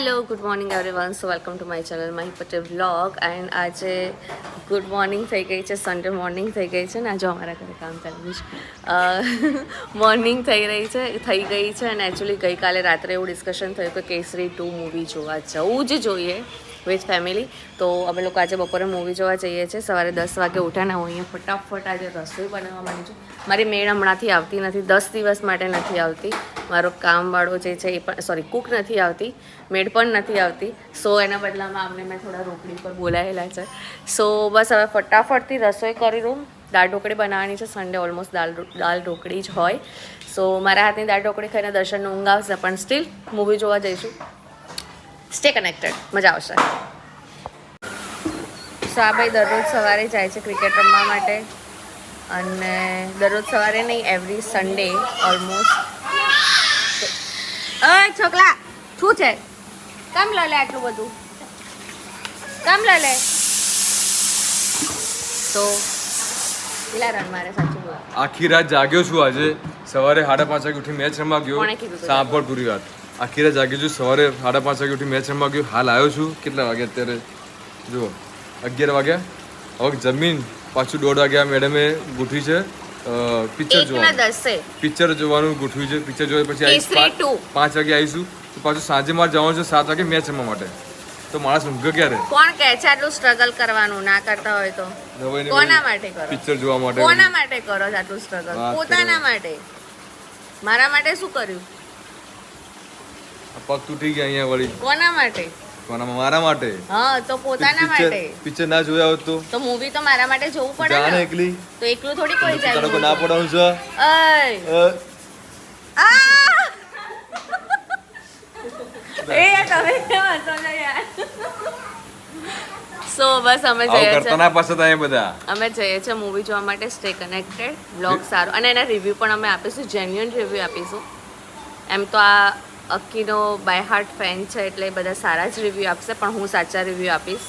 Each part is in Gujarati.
Hello good morning everyone so welcome to my channel Mahi Patel vlog and આજે ગુડ મોર્નિંગ થઈ ગઈ છે, સન્ડે મોર્નિંગ થઈ ગઈ છે ને આજે અમારા ઘરે કામ ચાલુ છે. મોર્નિંગ થઈ ગઈ છે અને એકચ્યુઅલી ગઈકાલે રાત્રે એવું ડિસ્કશન થયું કે કેસરી 2 મૂવી જોવા જવું જ જોઈએ વિથ ફેમિલી. તો અમે લોકો આજે બપોરે મૂવી જોવા જઈએ છીએ. સવારે 10 વાગે ઉઠ્યા ને હું અહીંયા ફટાફટ આજે રસોઈ બનાવવા માંગુ છું. મારી મેળ હમણાંથી આવતી નથી, 10 દિવસ માટે નથી આવતી. મારો કામવાળો જે છે એ પણ કુક નથી આવતી, મેડ પણ નથી આવતી. સો એના બદલામાં અમને મેં થોડા રોકડી પર બોલાયેલા છે. સો બસ હવે ફટાફટથી રસોઈ કરી લઉં. દાળ ઢોકળી બનાવવાની છે. સન્ડે ઓલમોસ્ટ દાળ ઢોકળી જ હોય. સો મારા હાથની દાળ ઢોકળી ખાઈને દર્શનને ઊંઘ આવશે, પણ સ્ટીલ મૂવી જોવા જઈશું. સ્ટે કનેક્ટેડ, મજા આવશે. સો આ ભાઈ દરરોજ સવારે જાય છે ક્રિકેટ રમવા માટે અને દરરોજ સવારે નહીં, એવરી સન્ડે ઓલમોસ્ટ. છોકરા શું છે? કામ લે આટલું બધું કામ લે. તો પેલા રન મારે સાચું બોલ. આખી રાત જાગ્યો છું. આજે સવારે 5:30 વાગે ઉઠી મેચ રમવા ગયો. સાંભળ પૂરી વાત. આખી રાત જાગ્યો છું. સવારે 5:30 વાગે ઉઠી મેચ રમવા ગયો. હાલ આવ્યો છું. કેટલા વાગ્યા અત્યારે? જુઓ 11 વાગ્યા. હવે જમીન પાછું 1:30 વાગ્યા મેડમે ગોઠવી છે પિક્ચર જોવાનું ગોઠવ્યું છે. પિક્ચર જોયા પછી 5 વાગે આવીશું. તો પાછું સાંજે મારે જવાનું છે 7 વાગે મેચ રમવા માટે. તો માણસ ઊંઘ ક્યારે? કોણ કહે છે આટલું સ્ટ્રગલ કરવાનું? ના કરતા હોય તો કોના માટે કરો? પિક્ચર જોવા માટે. કોના માટે કરો આટલું સ્ટ્રગલ? પોતાના માટે. મારા માટે શું કર્યું? પગ તૂટી ગયા અહીંયા વળી. કોના માટે? મારા માટે. હા તો પોતાના માટે. પિક્ચર ના જોયા હોત તો મૂવી તો મારા માટે જોવું પડે ને. જાને એકલી તો એકલું થોડી કોઈ જાય. તને ના પડાવું છે. તમે હસો ને યાર. સો બસ અમે જઈએ છીએ મૂવી જોવા માટે. Stay connected. વ્લોગ સારો અને એના રિવ્યૂ પણ અમે આપીશું, જેન્યુઅન રિવ્યૂ આપીશું. એમ તો આ અક્કીનો બાય હાર્ટ ફેન છે એટલે બધા સારા જ રિવ્યૂ આપશે, પણ હું સાચા રિવ્યૂ આપીશ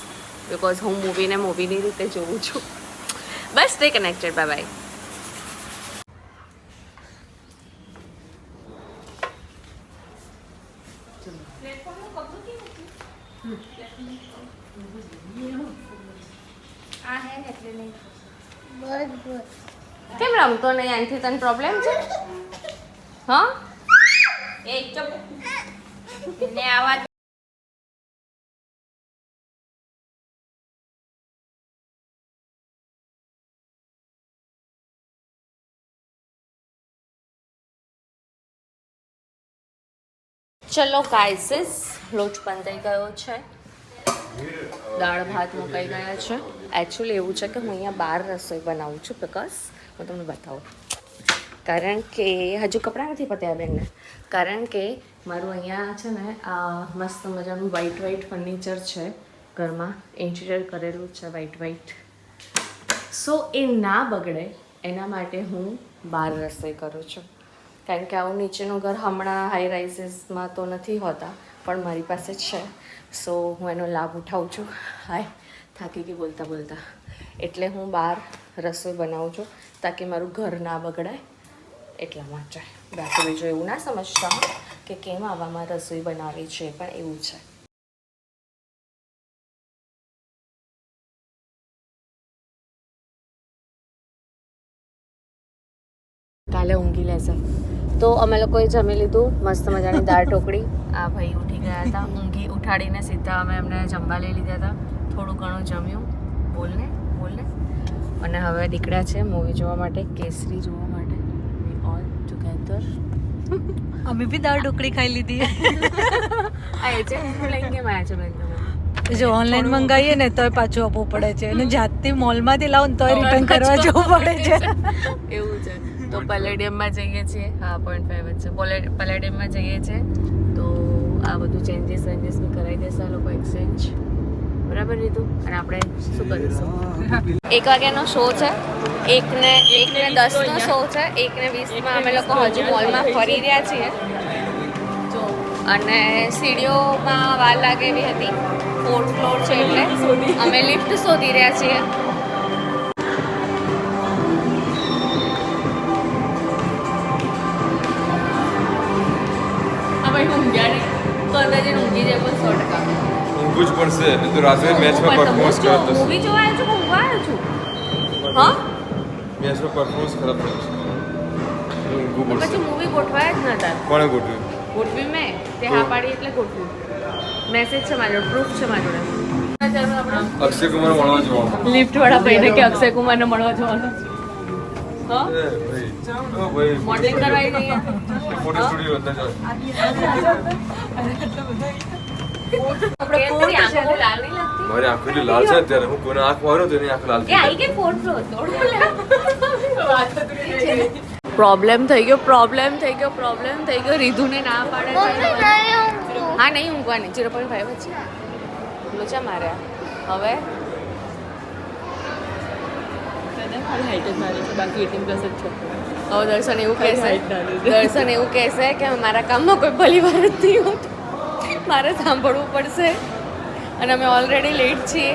બિકોઝ હું મૂવીની રીતે જોઉં છું. બસ સ્ટે કનેક્ટેડ. Bye bye. કેમ રમતો નહીં? આનાથી તને પ્રોબ્લેમ છે? હા એ ચપ ને આવા. ચલો ગાઈસીસ, લોટ બંધાઈ ગયો છે, દાળ ભાત મુકાઈ ગયા છે. એકચ્યુઅલી એવું છે કે હું અહીંયા બહાર રસોઈ બનાવું છું બિકોઝ હું તમને બતાવું. કારણ કે હજુ કપડાં નથી પત્યા બેનને. કારણ કે મારું અહીંયા છે ને આ મસ્ત મજાનું વ્હાઈટ ફર્નિચર છે ઘરમાં, ઇન્ટિરિયર કરેલું છે વ્હાઈટ. સો એ ના બગડે એના માટે હું બહાર રસોઈ કરું છું. કારણ કે આવું નીચેનું ઘર હમણાં હાઈ રાઇઝીસમાં તો નથી હોતા, પણ મારી પાસે છે. સો હું એનો લાભ ઉઠાવું છું. થાકી ગઈ બોલતા. એટલે હું બહાર રસોઈ બનાવું છું તાકી મારું ઘર ના બગડાય એટલા માટે. બાકી બીજું એવું ના સમજતા કે કેમ આવામાં રસોઈ બનાવી છે, પણ એવું છે. કાલે ઊંઘી લેશે. તો અમે લોકોએ જમી લીધું મસ્ત મજાની દાળ ઢોકળી. આ ભાઈ ઉઠી ગયા હતા, ઉઠાડીને સીધા અમે એમને જમવા લઈ લીધા હતા. થોડું ઘણું જમ્યું. બોલને. અને હવે નીકળ્યા છે મૂવી જોવા માટે, કેસરી જોવા માટે. We all together. અમે બી દાળ ઢોકળી ખાઈ લીધી. આ એ છે લઈને કેમ આવ્યા છે બેન તમે? જો ઓનલાઈન મંગાવીએ ને તોય પાછું આપવું પડે છે અને જાતથી મોલમાંથી લાવો ને તોય રિટર્ન કરવા જવું પડે છે. એવું છે. તો પેલેડિયમમાં જઈએ છીએ. હા 0.5 જ છે. પેલેડિયમમાં જઈએ છીએ તો આ બધું ચેન્જીસ બી કરાવી દેશે આ લોકો, એક્સચેન્જ. બરાબર લીધું. અને આપણે શું કરીશું? 1 વાગ્યાનો શો છે. 1:10નો શો છે. 1:20માં અમે લોકો હજુ મોલમાં ફરી રહ્યા છીએ. જો અને સીડીઓમાં વાર લાગે એવી હતી. 4th ફ્લોર છે એટલે અમે લિફ્ટ શોધી રહ્યા છીએ. આ ભાઈ ઊંઘ્યા નહીં તો અંદાજે ઊંઘી જાય પણ ઊંઘવું જ પડશે નહીં તો રાત્રે મેચમાં પરફોર્મન્સ ખરાબ થશે મૂવી જોવા આવ્યો છું ઊંઘવા આવ્યો છું હા મેચમાં પરફોર્મન્સ ખરાબ થશે ઊંઘવું પડશે પછી મૂવી ગોઠવાય જ નતા કોણે ગોઠવ્યું ગોઠવી મેં તે હા પાડી એટલે ગોઠવ્યું મેસેજ છે મારો પ્રૂફ છે મારો અક્ષય કુમાર મળવા જવાનું લિફ્ટ વાળા ભાઈને કે અક્ષય કુમારને મળવા જવાનું હા ભાઈ મોડલિંગ કરવા આવી જઈએ ફોટો સ્ટુડિયો અંદર જાઓ આપણે ફોન આંખો લાલ નહીં લાગતી મારી આંખો એટલી લાલ છે અત્યારે હું કોઈને આંખ માર્યો તો એની આંખ લાલ એ આઈ કે ફોટો પ્રોબ્લેમ થઈ ગયો રીધુને ના પાડે હા નહીં ઊંઘવાની 0.5 જ છે લોચા માર્યા હવે હવે દર્શન એવું કહેશે કે મારા કામમાં કોઈ ભલી વાર જ નહીં હોતું મારે સાંભળવું પડશે અને અમે ઓલરેડી લેટ છીએ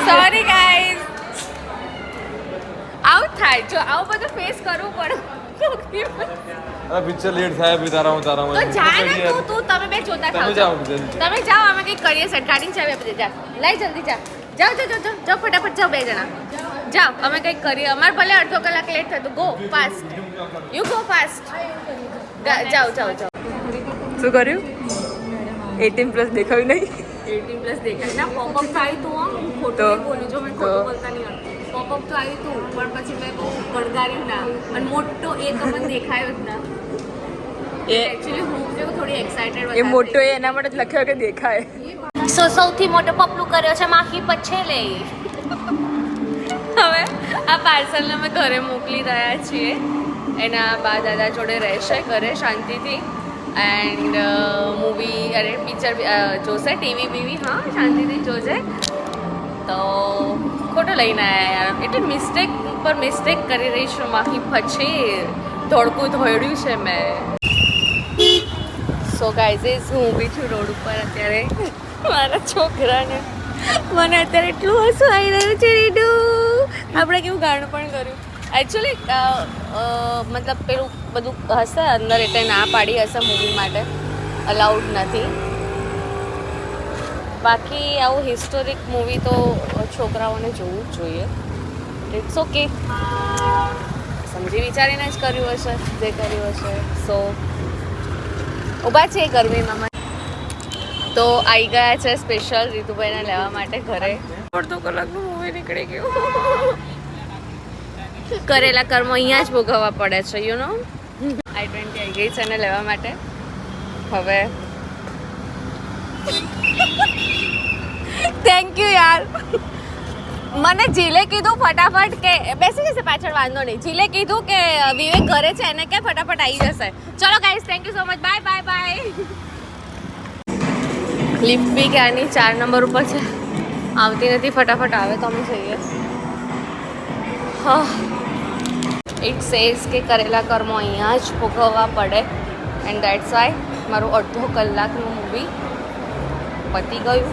સોરી ગાઈઝ આવું થાય જો આવું બધું ફેસ કરવું પડે અરે પિક્ચર લેટ થાય ભી તારા તો જા ને તું તમે બે જોતા ખાવ તમે જાઓ અમે કંઈક કરીએ સેટ ગાડી ચાવી આપી દે જા લઈ જલ્દી જા જાઓ ફટાફટ જાઓ બે જણા જાઓ અમે કંઈક કરીએ અમારે ભલે અડધો કલાક લેટ થતું go fast you go fast જાઓ શું કર્યું 18+ દેખાયું નહીં 18+ દેખાય ના પોપઅપ તો આવી તું હું ખોટું નહીં બોલું જો મેં ખોટું બોલતા નહીં પોપઅપ તો આવી તું પણ પછી મેં બહુ ગણગાર્યું ના અને મોટો એક મને દેખાયો જ ના એકચ્યુઅલી હું કેવું થોડી એક્સાઇટેડ એ મોટો એના માટે જ લખ્યો કે દેખાય સૌથી મોટો પપલું કર્યો છે માખી પછેલે હવે આ પાર્સલને અમે ઘરે મોકલી રહ્યા છીએ એના બા દાદા જોડે રહેશે ઘરે શાંતિથી એન્ડ મૂવી અરે પિક્ચર જોશે ટીવી હા શાંતિથી જોશે તો ખોટો લઈને આવ્યા યાર એટલે મિસ્ટેક પર મિસ્ટેક કરી રહી છું માહી પછી ધોળકું ધોળ્યું છે મેં સો ગાઈઝ હું ઊભી છું રોડ ઉપર અત્યારે મારા છોકરાને મને અત્યારે એટલું હસવું આવી રહ્યું છે રીડુ આપણે કેવું ગાણું પણ કર્યું એકચ્યુઅલી મતલબ પેલું બધું હશે અંદર એટલે ના પાડી હશે મૂવી માટે અલાઉડ નથી બાકી આવું હિસ્ટોરિક મૂવી તો છોકરાઓને જોવું જ જોઈએ ઇટ્સ ઓકે સમજી વિચારીને જ કર્યું હશે જે કર્યું હશે સો ઊભા છે ગરમીમાં તો આવી ગયા છે સ્પેશિયલ રીતુભાઈને લેવા માટે ઘરે અડધો કલાકનું મૂવી નીકળી ગયું કરેલા કર્મો અહીંયા જ ભોગવવા પડે છે યુ નો i20 આવી ગઈ છે એને લેવા માટે હવે થેન્ક યુ યાર મને જીલે કીધું ફટાફટ કે બેસી જશે પાછળ વાંધો નહીં જીલે કીધું કે વિવેક ઘરે છે એને કે ફટાફટ આવી જશે ચલો guys thank you so much bye lift B ક્યાંની 4 નંબર ઉપર છે આવતી નથી ફટાફટ આવે તો અમે જઈએ હા ઇટ સેઝ કે કરેલા કર્મો અહીંયા જ ભોગવવા પડે એન્ડ દેટ્સ વાય મારું અડધો કલાકનું મૂવી પતી ગયું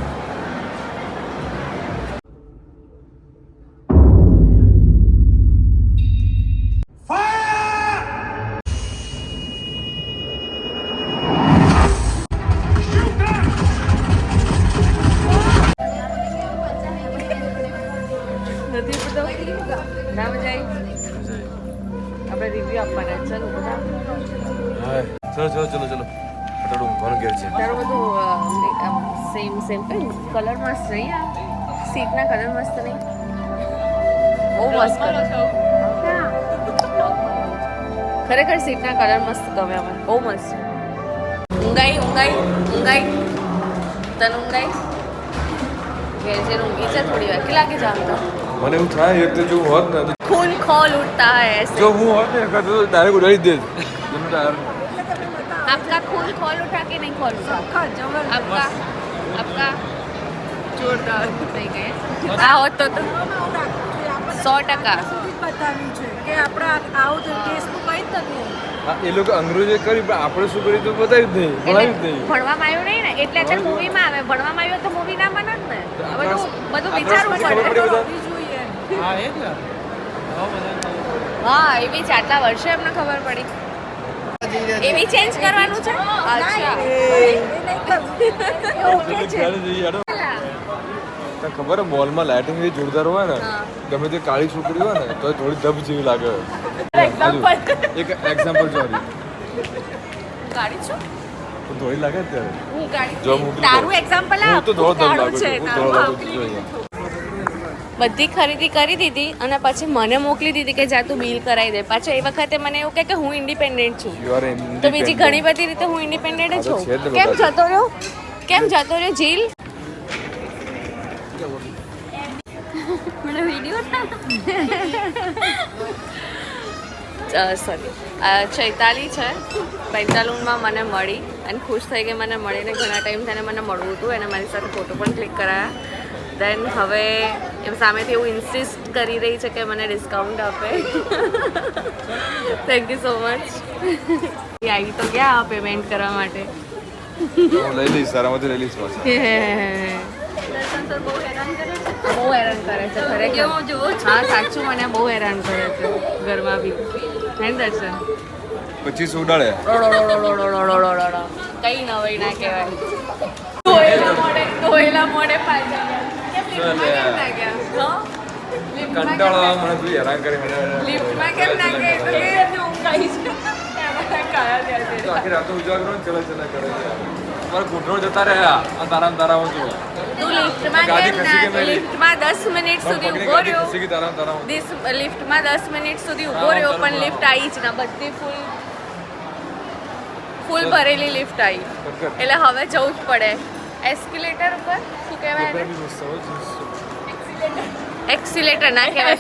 ના મજા આવી આપણે રિવ્યુ આપવાના ચાલો બધા ચલો ફટાફટ ઊંઘવાનું ઘેર છે તારું બધું સેમ કઈ કલર મસ્ત નહીં આ સીટના કલર મસ્ત નહીં બહુ મસ્ત કલર ખરેખર સીટના કલર મસ્ત ગમે મને બહુ મસ્ત ઊંઘાઈ તને ઊંઘાઈ ઘેર જઈને ઊંઘી છે થોડી વાર કે લાગે જામ તો મને એવું થાય એક તો જો હું હોત ને खून खोल उठता है ऐसे જો હું હોત ને તો ડાયરેક્ટ ઉડાડી દે आपका खून खोल उठा के नहीं खोल उठा आपका जोरदार થઈ ગયે આ હોત તો 100% બતાવ્યું છે કે આપણે આવું તો ટેસ્ટનું કંઈ જ નથી એ લોકો અંગ્રેજો કરી પણ આપણે શું કરી તો બતાવ્યું જ નહીં ભણાવ્યું જ નહીં ભણવામાં આવ્યું નહીં ને એટલે અત્યારે મૂવીમાં આવે ભણવામાં આવ્યું તો મૂવી ના બને જ ને બધું વિચારવું પડે જોઈએ હા એવી જ આટલા વર્ષે એમને ખબર પડી એ બી ચેન્જ કરવાનું છે અચ્છા તને ખબર હે મોલમાં લાઇટિંગ એવી જોરદાર હોય ને ગમે તે કાળી છોકરી હોય ને તો થોડી ધબ જેવી લાગે એક એક્ઝામ્પલ જો ગાડી છું થોડી લાગે ને ત્યારે હું ગાડી જો મોકલી તારું એક્ઝામ્પલ હું તો દોડ દોડ લાગુ છે છું હું દોડ લાગુ છું જોઈએ બધી ખરીદી કરી દીધી અને પછી મને મોકલી દીધી કે જા તું બિલ કરાવી દે પાછો એ વખતે મને એવું કહે કે હું ઇન્ડિપેન્ડન્ટ છું યુ આર તો બીજી ઘણી બધી રીતે હું ઇન્ડિપેન્ડન્ટ જ હા, તો છે જ છું ને કેમ બધા. જતો રહ્યો જીલ સોરી ચૈતાલી છે પેન્ટાલૂનમાં મને મળી અને ખુશ થઈ ગઈ મને મળીને ઘણા ટાઈમ થઈને મને મળવું હતું એને મારી સાથે ફોટો પણ ક્લિક કરાયા દેન હવે એમ સામેથી એવું ઇન્સિસ્ટ કરી રહી છે કે મને ડિસ્કાઉન્ટ આપે થેન્ક યુ સો મચ એ આવી તો ગયા પેમેન્ટ કરવા માટે હું લઈ લઈશ સારામાંથી લઈ લઈશ પાછા બહુ હેરાન કરે છે ખરેખર હા સાચું મને બહુ હેરાન કરે છે ઘરમાં બી હે ને દર્શન 25 ઉડાડે કઈ નવાઈ ના કહેવાય ધોયેલા મોડે પાછા કંટાળો આવે મને તું હેરાન કરી મને લિફ્ટમાં કેમ ના ગઈ તો કે ઊંઘ આવી છે તો આખી રાત ઉજાગરો ને ચલા ચલા કરે છે મારા ઘૂંટણો જતા રહ્યા આ તારા હું છું તું લિફ્ટમાં ગાડી કેમ ખસી ગઈ ના મેલી. લિફ્ટમાં 10 મિનિટ સુધી પગની ઊભો ગાડી રહ્યો ખસી ગઈ તારા હું લિફ્ટમાં 10 મિનિટ સુધી ઊભો રહ્યો પણ લિફ્ટ આવી જ ના બધી ફૂલ ભરેલી લિફ્ટ આવી એટલે હવે જવું જ પડે એસ્કેલેટર ઉપર શું કહેવાય એને એક્સિલેટર ના કહેવાય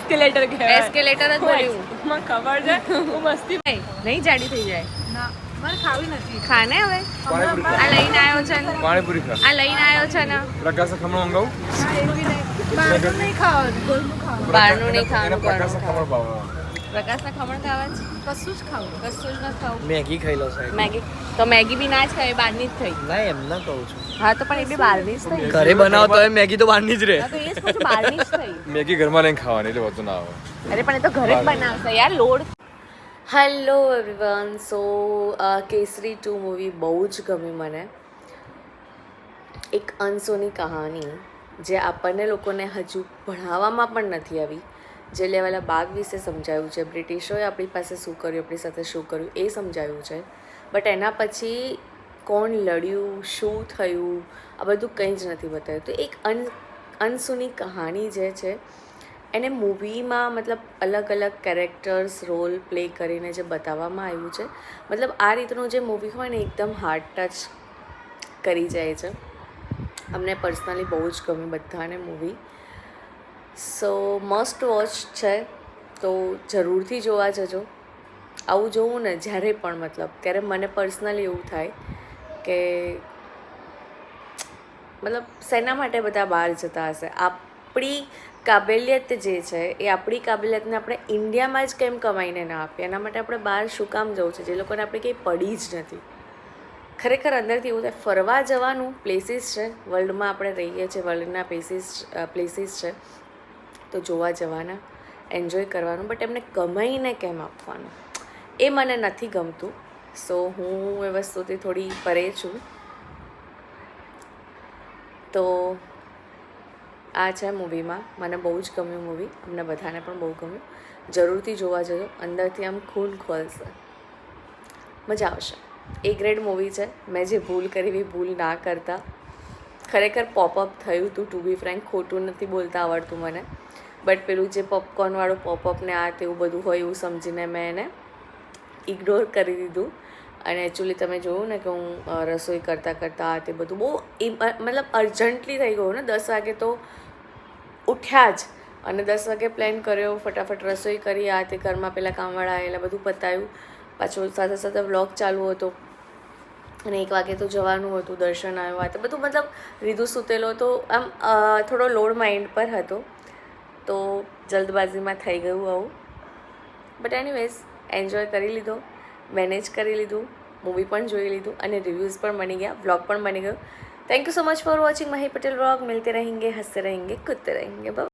એસ્કેલેટર જ બોલ્યું મને ખબર છે હું મસ્તી નહીં જાડી થઈ જાય ના મારે ખાવી નથી ખાને હવે પાણીપુરી આ લઈને આવ્યો છે ને પાણીપુરી ખા આ લઈને આવ્યો છે ને પ્રકાશ ખમણ મંગાવું બહારનું નહીં ખાવાનું ઘરનું ખાવાનું બહારનું નહીં એને ખાવાનું પ્રકાશ ઘરનું ખમણ ભાવે પ્રકાશના ખમણ ખાવા છે કશું જ ખાવું કશું જ ન ખાવું મેગી ખાઈ લો સાહેબ મેગી તો મેગી બી ના જ ખાય બહારની જ થઈ ના એમ ના કહું છું હા તો પણ એ બી બહારની જ થઈ ઘરે બનાવતો હોય મેગી તો બહારની જ રહે હા તો એ જ કહું છું બહારની જ થઈ મેગી ઘરમાં લઈને ખાવાની એટલે વધુ ના આવે અરે પણ એ તો ઘરે જ બનાવશે યાર લોડ હેલો એવરીવન સો કેસરી 2 મૂવી બહુ જ ગમી મને એક અંશોની કહાની જે આપણને લોકોને હજુ ભણાવવામાં પણ નથી આવી જે લેવાલા બાગ વિશે સમજાયું છે બ્રિટિશોએ આપણી પાસે શું કર્યું આપણી સાથે શું કર્યું એ સમજાયું છે બટ એના પછી કોણ લડ્યું શું થયું આ બધું કંઈ જ નથી બતાવ્યું તો એક અનસુની કહાની જે છે એને મૂવીમાં મતલબ અલગ અલગ કેરેક્ટર્સ રોલ પ્લે કરીને જે બતાવવામાં આવ્યું છે મતલબ આ રીતનું જે મૂવી હોય ને એકદમ હાર્ટ ટચ કરી જાય છે અમને પર્સનલી બહુ જ ગમી બધાને મૂવી સો મસ્ટ વોચ છે તો જરૂરથી જોવા જજો આવું જોવું ને જ્યારે પણ મતલબ ત્યારે મને પર્સનલી એવું થાય કે મતલબ શેના માટે બધા બહાર જતા હશે આપણી કાબેલિયત જે છે એ આપણી કાબેલિયતને આપણે ઇન્ડિયામાં જ કેમ કમાઈને ના આપીએ એના માટે આપણે બહાર શું કામ જવું છે જે લોકોને આપણે કંઈ પડી જ નથી ખરેખર અંદરથી એવું થાય ફરવા જવાનું પ્લેસીસ છે વર્લ્ડમાં આપણે રહીએ છીએ વર્લ્ડના પ્લેસીસ છે તો જોવા જવાના એન્જોય કરવાનું બટ એમને કમાઈને કેમ આપવાનું એ મને નથી ગમતું સો હું એ વસ્તુથી થોડી પરે છું તો આ છે મૂવીમાં મને બહુ જ ગમ્યું મૂવી અમને બધાને પણ બહુ ગમ્યું જરૂરથી જોવા જજો અંદરથી આમ ખૂન ખોલશે મજા આવશે એ ગ્રેડ મૂવી છે મેં જે ભૂલ કરી એવી ભૂલ ના કરતા ખરેખર પોપઅપ થયું હતું ટુ બી ફ્રેન્ક ખોટું નથી બોલતા આવડતું મને બટ પેલું જે પોપકોર્નવાળું પોપઅપ ને આ તેવું બધું હોય એવું સમજીને મેં એને ઇગ્નોર કરી દીધું અને એકચ્યુઅલી તમે જોયું ને કે હું રસોઈ કરતાં આ તે બધું બહુ મતલબ અર્જન્ટલી થઈ ગયું ને 10 વાગે તો ઉઠ્યા જ અને 10 વાગે પ્લાન કર્યો ફટાફટ રસોઈ કરી આ તે ઘરમાં પહેલાં કામવાળા આવેલા બધું પતાવ્યું પાછું સાથે સાથે વ્લોગ ચાલુ હતો અને 1 વાગે તો જવાનું હતું દર્શન આવ્યો આ તે બધું મતલબ રીધું સૂતેલો તો આમ થોડો લોડ માઇન્ડ પર હતો તો જલ્દબાજીમાં થઈ ગયું આવું બટ એનીવેઝ એન્જોય કરી લીધો મેનેજ કરી લીધું મૂવી પણ જોઈ લીધું અને રિવ્યૂઝ પણ બની ગયા વ્લોગ પણ બની ગયો thank you so much for watching Mahi Patel vlog મિલતે રહેંગે હંસતે રહેંગે કૂદતે રહેંગે બાય